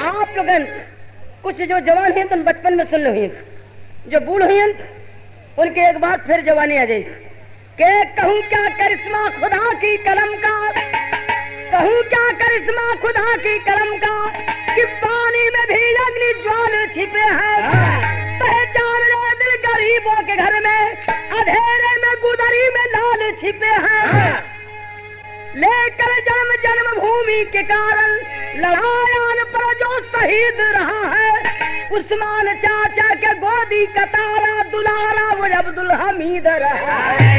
आप लोगन कुछ जो जवान हैं तो बचपन में सुन लो ही, जो बूढ़ हैं उनके एक बात फिर जवानी आ जाए के कहूँ क्या करिश्मा खुदा की कलम का, कहूँ क्या करिश्मा खुदा की कलम का कि पानी में भी अग्नि ज्वाल छिपे हैं। पहचान लो दिल गरीबों के घर में, अंधेरे में गुदरी में लाल छिपे हैं। लेकर जन्म जन्मभूमि के कारण लड़ायान पर जो शहीद रहा है, उस्मान चाचा के गोदी का तारा दुलारा वो अब्दुल हमीद रहा है।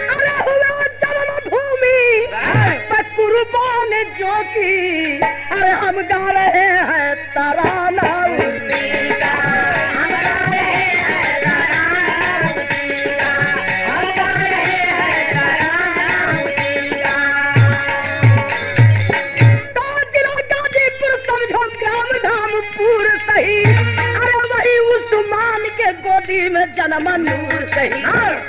अरे हुआ जन्मभूमि पर कुर्बान जो की, अरे हम गा रहे हैं तराना में जन्म नूर सही।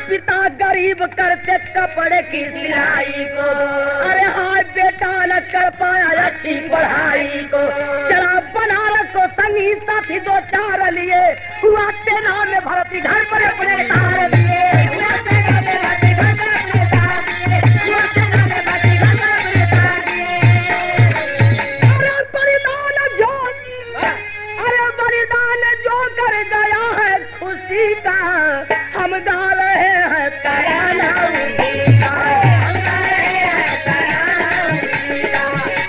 पिता गरीब करते कपड़े की सिलाई को, अरे हाय बेटा न कर पाया अच्छी पढ़ाई को, चला बनारस को संगी साथी दो चार लिए, हुआ तेना में भर्ती घर पर अपने तार लिए, हुआ तेना में भर्ती घर पर अपने तार लिए, हुआ तेना में भर्ती घर पर अपने तार लिए। अरे बलिदान जो, अरे बलिदान जो कर गया है खुशी का, हम गा रहे हैं तराना उसी का, हम गा रहे हैं तराना उसी का,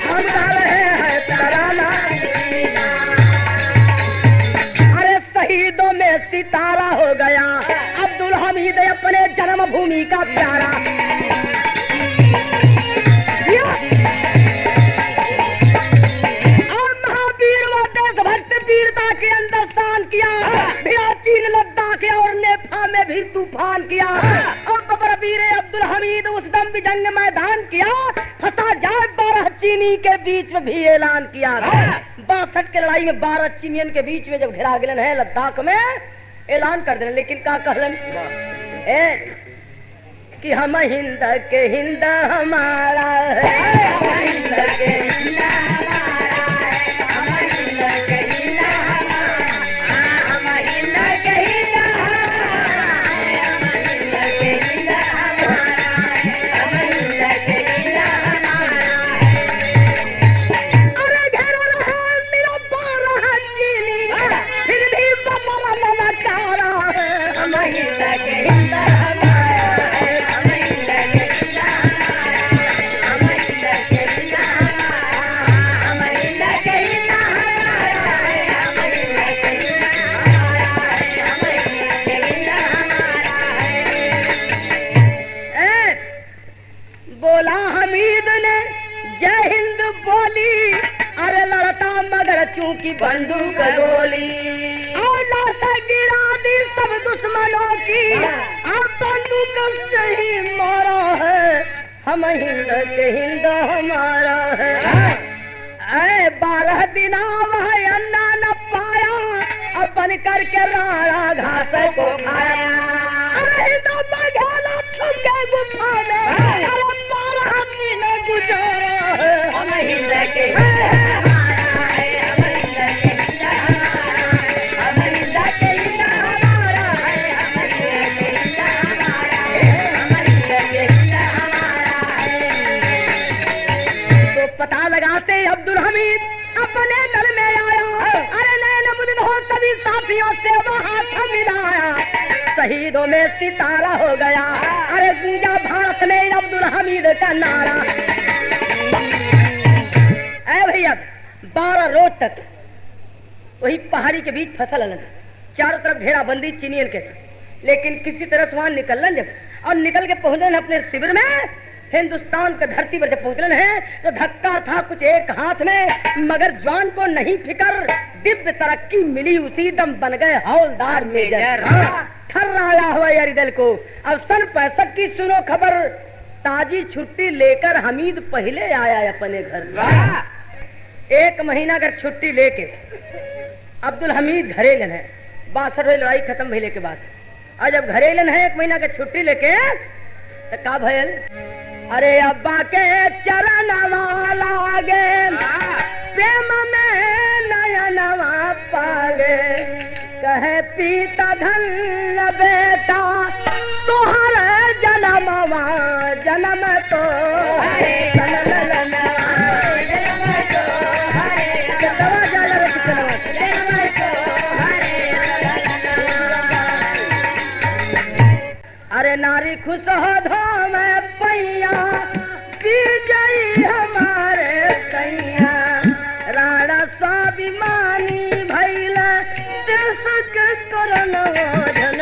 हम गा रहे हैं तराना उसी का। अरे शहीदों में सितारा हो गया अब्दुल हमीद अपने जन्मभूमि का प्यारा। के अंदर स्थान किया, चीन लद्दाख और नेपाल में भी तूफान किया, और बबरवीर अब्दुल हमीद उस दम भी जंग मैदान किया, फंसा जाए 12 चीनी के बीच में भी ऐलान किया। 62 के लड़ाई में 12 चीनियन के बीच में जब घिरा गलन है लद्दाख में, ऐलान कर देने, लेकिन क्या कहलन कि हम हिंद के हिंद हमारा है, हिंद के हिंद हमारा है, हम हिंद के हिंद चूंकि बंदूक गोली और लाशा गिरा दी सब दुश्मनों की, अब बंदूक से ही मारा है, हम हिंद के हिंद हमारा है। 12 दिन वह अन्ना न पाया, अब बन करके राणा घास को खाया। गुफा में 12 दिन गुजारा है, हम हिंद के अब्दुल हमीद अपने दल में आया। अरे नैनमुद्दीन हो सभी साथियों से वहां मिलाया, शहीदों में सितारा हो गया। अरे गूंजा भारत में अब्दुल हमीद का नारा। भैया 12 रोज तक वही पहाड़ी के बीच फसल अलग, चारों तरफ घेराबंदी चीनियन के, लेकिन किसी तरह से वहां निकलन जब और निकल के पहुंचने अपने शिविर में, हिंदुस्तान के धरती पर जब पहुंचने हैं तो धक्का था कुछ एक हाथ में, मगर जवान को नहीं फिकर, दिव्य तरक्की मिली उसी दम बन गए हौलदार मेजर। ठर्राया हुआ यारी दल को। अब सन 65 की सुनो खबर, ताजी छुट्टी लेकर हमीद पहले आया अपने घर। 1 महीना अगर छुट्टी लेके अब्दुल हमीद घरेलन है, 62 लड़ाई खत्म भइले के बाद, और जब घरेलन है 1 महीना का छुट्टी लेके तो का भयल अरे अब्बा के चरण लागे प्रेम में नयनवा पागे कहे पिता धन बेटा तोहर जन्मवा जन्म तो अरे नारी खुश हो धाम पैया विजयी हमारे सैया राणा स्वाभिमानी भैल देश के करण जन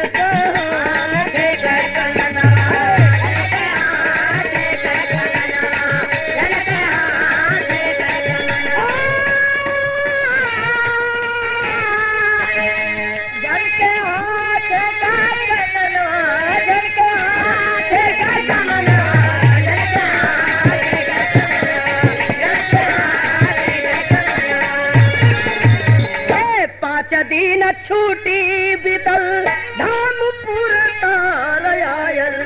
दिन छूटी बितल धामपुर तार आयल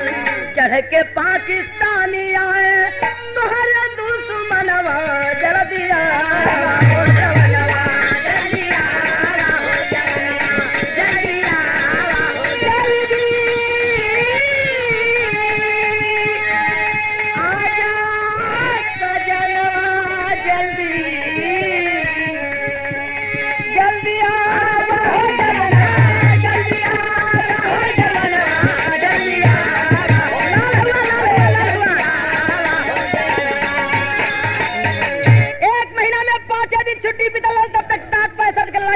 चढ़ के पाकिस्तानी आए तोहरे दुश्मनवा जल दिया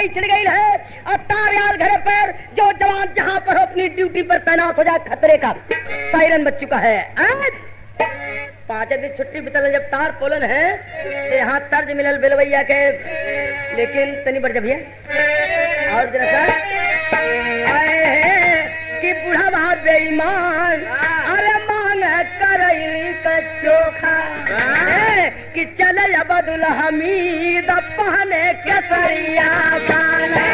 छिड़ गई है और तारियाल घर पर जो जवान जहां पर अपनी ड्यूटी पर तैनात हो जाए खतरे का सायरन बज चुका है। 5 दिन छुट्टी बितल जब तार पोलन है यहाँ तर्ज मिलल बेलवैया के लेकिन तनी बढ़ जब और जरा आए हैं कि बुढ़ावा बेईमान अरे मांग करैली का चोखा कि चले अब्दुल हमीद पहने केसरिया बाने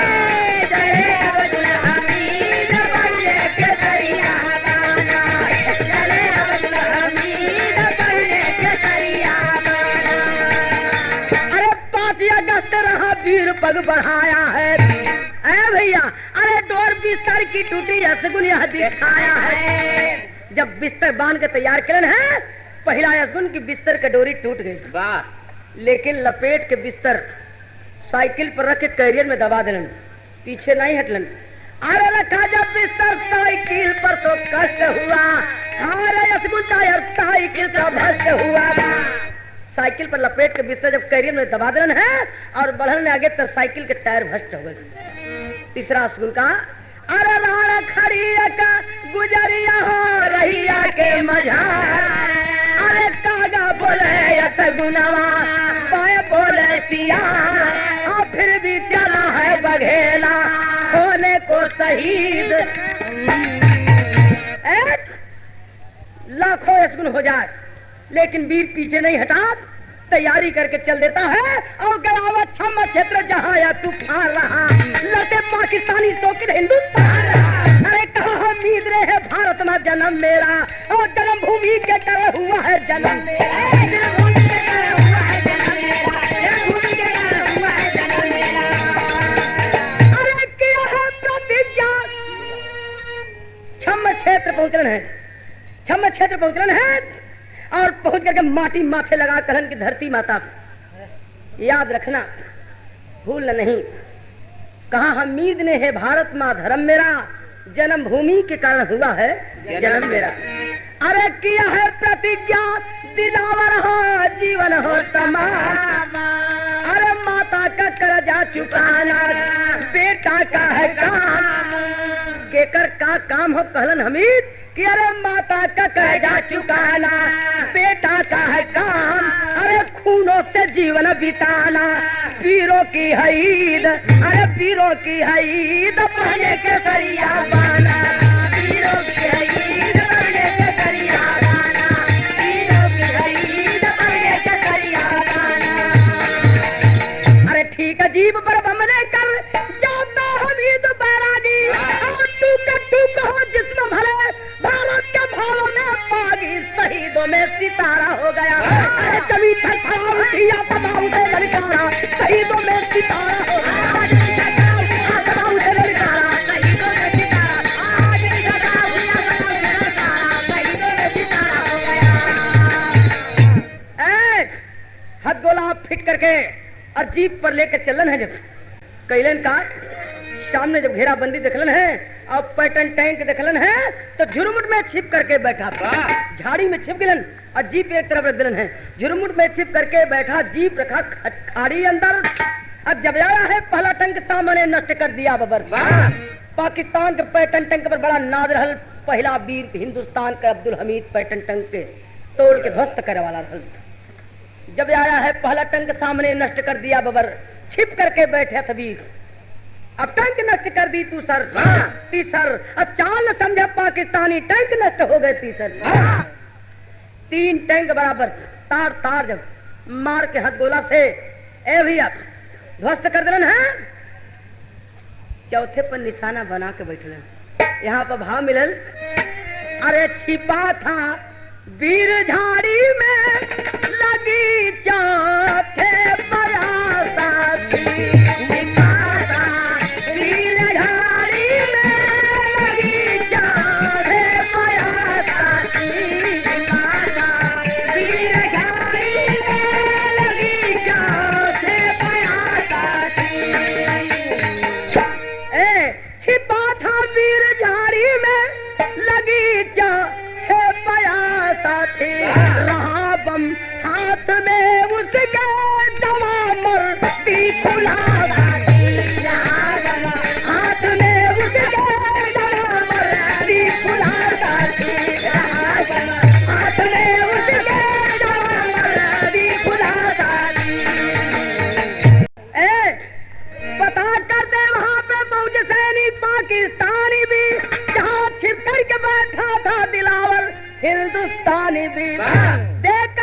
चले अब्दुल हमीद पहने केसरिया बाना चले अब्दुल हमीद पहने केसरिया बाना। अरे 5 अगस्त रहा वीर पग बढ़ाया है भैया अरे डोर बिस्तर की टूटी रसगुन यह दिखाया है जब बिस्तर बांध के तैयार करें है पहला रसगुन की बिस्तर का डोरी टूट गई वाह लेकिन लपेट के बिस्तर साइकिल पर रख के कैरियर में दबा देलन पीछे नहीं हटलन। अरे रखा जब बिस्तर साइकिल पर तो कष्ट हुआ अरे रसगुन टायर साइकिल का भ्रष्ट हुआ साइकिल पर लपेट के बिस्तर जब कैरियर में दबा देलन है और बढ़ने आगे तो साइकिल के टायर भ्रष्ट हो गए। तीसरा रसगुन का अरे राणा खड़िया का गुजरिया हो रहिया के मजा अरे कागा बोले गुनावा पाए बोले पिया और फिर भी चला है बघेला होने को शहीद लाखों रसगुन हो जाए लेकिन वीर पीछे नहीं हटा तैयारी करके चल देता है और गरावत छम्मा क्षेत्र जहाँ या तूफान रहा लड़ते पाकिस्तानी शौकीन हिंदुस्तान रहा अरे कहा उम्मीद रहे है भारत में जन्म मेरा और जन्म भूमि के तरह हुआ है जन्म अरे क्या है प्रतिज्ञा छम्मा क्षेत्र पहुंचना है छम्मा क्षेत्र पहुंचना है और पहुंच करके माटी माथे लगा कहन की धरती माता याद रखना भूल नहीं कहा हमीद ने है भारत माँ धर्म मेरा जन्म भूमि के कारण हुआ है जन्म मेरा अरे किया है प्रतिज्ञा दिलावर हो जीवन हो तमाम अरे माता का कर्जा चुकाना बेटा का है काम केकर का काम हो कहलन हमीद कि अरे माता का कर्जा चुकाना बेटा का है काम अरे खूनों से जीवन बिताना वीरों की है ईद अरे वीरों की है ईद पहले के सरिया बाना वीरों की है ईद पहले के सरिया बाना वीरों की है ईद पहले के सरिया बाना। अरे ठीक है जीव पर हमले कर जाता हमीद बैरागी और तू कहो जिस्म भले भारत के भाव में पागी शहीदों में सीता हो गया। अरे कभी थरथरा उठी आसमां से ललकारा, शहीदों में सितारा हो गया। आसमां से ललकारा, शहीदों में सितारा, आज भी सदा हुई आसमां से ललकारा, शहीदों में सितारा हो गया। हद गोला फिट करके और जीप पर लेके चलन है, जब कैलन का सामने जब घेराबंदी देखलन है और पैटर्न टैंक देखलन है तो झुरमुट में छिप करके बैठा, झाड़ी में छिप गिलन और जीप एक तरफ रख दिलन है। झुरमुट में छिप करके बैठा, जीप रखा खाड़ी अंदर। अब जब आया है पहला टैंक सामने नष्ट कर दिया बबर। पाकिस्तान के पैटर्न टैंक पर बड़ा नाज रहल, पहला वीर हिंदुस्तान का अब्दुल हमीद पैटर्न टैंक के तोड़ के ध्वस्त करे वाला रहल। जब आया है पहला टैंक सामने नष्ट कर दिया बबर, छिप करके बैठे तबीर। अब टैंक नष्ट कर दी तू सर, तीसर। अब चाल समझा पाकिस्तानी, टैंक नष्ट हो गए तीसर। 3 टैंक बराबर तार तार जब मार के हाथ गोला से ए भैया ध्वस्त कर देलन है। चौथे पर निशाना बना के बैठलन। यहाँ पर भाव मिलल, अरे छिपा था वीर झाड़ी में लगी चौथे बरासा थी। रहा बम हाथ में उसके जवामर दी फुलावा थी। हाथ में उसके जवामर दी फुलावा थी। हाथ में उसके जवामर दी फुलावा थी। पता करते वहाँ पे मौज सैनी पाकिस्तानी भी, जहाँ छिप करके बैठा था दिलावर हिंदुस्तानी भी। देख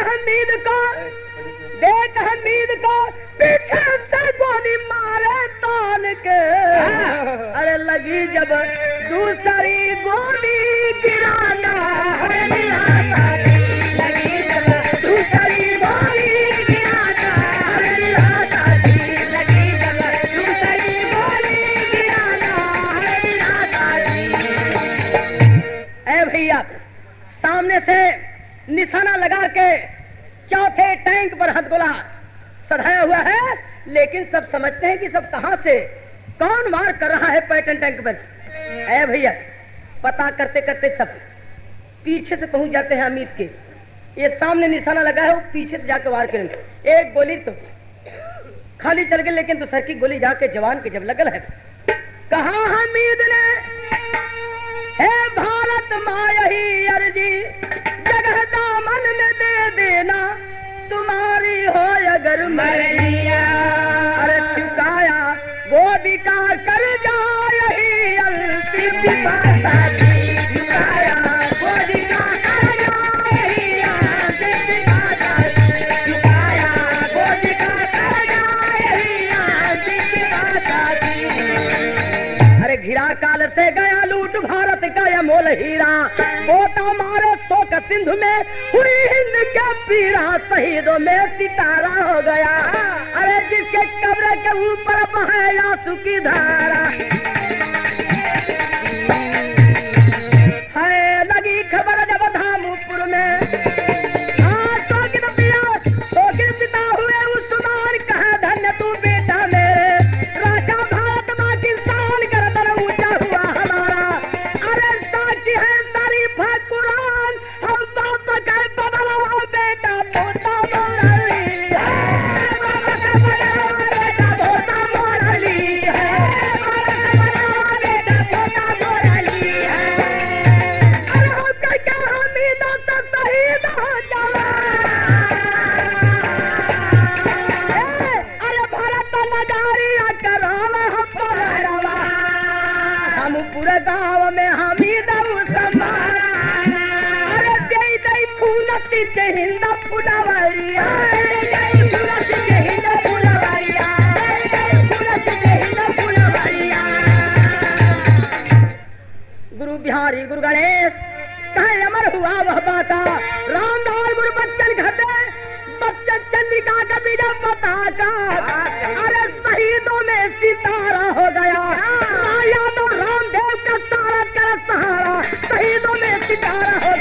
हमीद को पीछे से गोली मारे तान के। अरे लगी जब दूसरी गोली गिराना, लगी जब दूसरी गोली गिराना, लगी जब दूसरी गोली गिराना। ए भैया सामने से निशाना लगा के चौथे टैंक पर हथगोला सधाया हुआ है, लेकिन सब समझते हैं कि सब कहां से कौन वार कर रहा है पैटर्न टैंक पर। ऐ भैया पता करते करते सब पीछे से पहुंच जाते हैं अमीर के। ये सामने निशाना लगा है, वो पीछे से जाके वार करें। एक गोली तो खाली चल गई, लेकिन दूसर की गोली जाके जवान के जब लगल है, कहा हमीद ने हे भारत माँ यही अर्जी, जगह दामन में दे देना, तुम्हारी हो अगर मरिया। अरे चुकाया वो अधिकार कर जा यही अंतिम बात। चुकाया वो अधिकार कर जा यही अंतिम बात। चुकाया वो अधिकार कर जा यही अंतिम बात। अरे घिरा काल से गया लूट भारत का यह मोल हीरा, बोटा मारे शोक सिंधु में हुई हिंद के पीरा, शहीदों में सितारा हो गया। अरे जिसके कब्र के ऊपर बहे आंसू की धारा, है लगी खबर जब धामपुर में, तो पिता हुए उस्मान, कहा धन्य तू बेटा मेरे, राजा भारत पाकिस्तान गर्दन ऊंचा हुआ हमारा। अरे साक्षी है तारीफ है कुरान, हम बाप का बदला बेटा पोता मोरली है। बेटा पोता मोरली है। बेटा पोता मोरली है। अरे हम क्या हमीद तो शहीद हो जावा। अरे भारत नजारिया कराम हम पहरवा, हम पूरे गाँव में हमीद समारा। अरे जय जय फूलती के हिंद फुलवरिया, जय फूलती के हिंद फुलवरिया, जय फूलती के हिंद फुलवरिया। गुरु बिहारी गुरु गणेश कहे अमर हुआ वह बाता रामदास गुरु बच्चन घटे बच्चन चंद्रिका का बीजा पताका अरे शहीदों में सितारा हो गया राया तो रामदेव का सारा का सहारा शहीदों में सितारा हो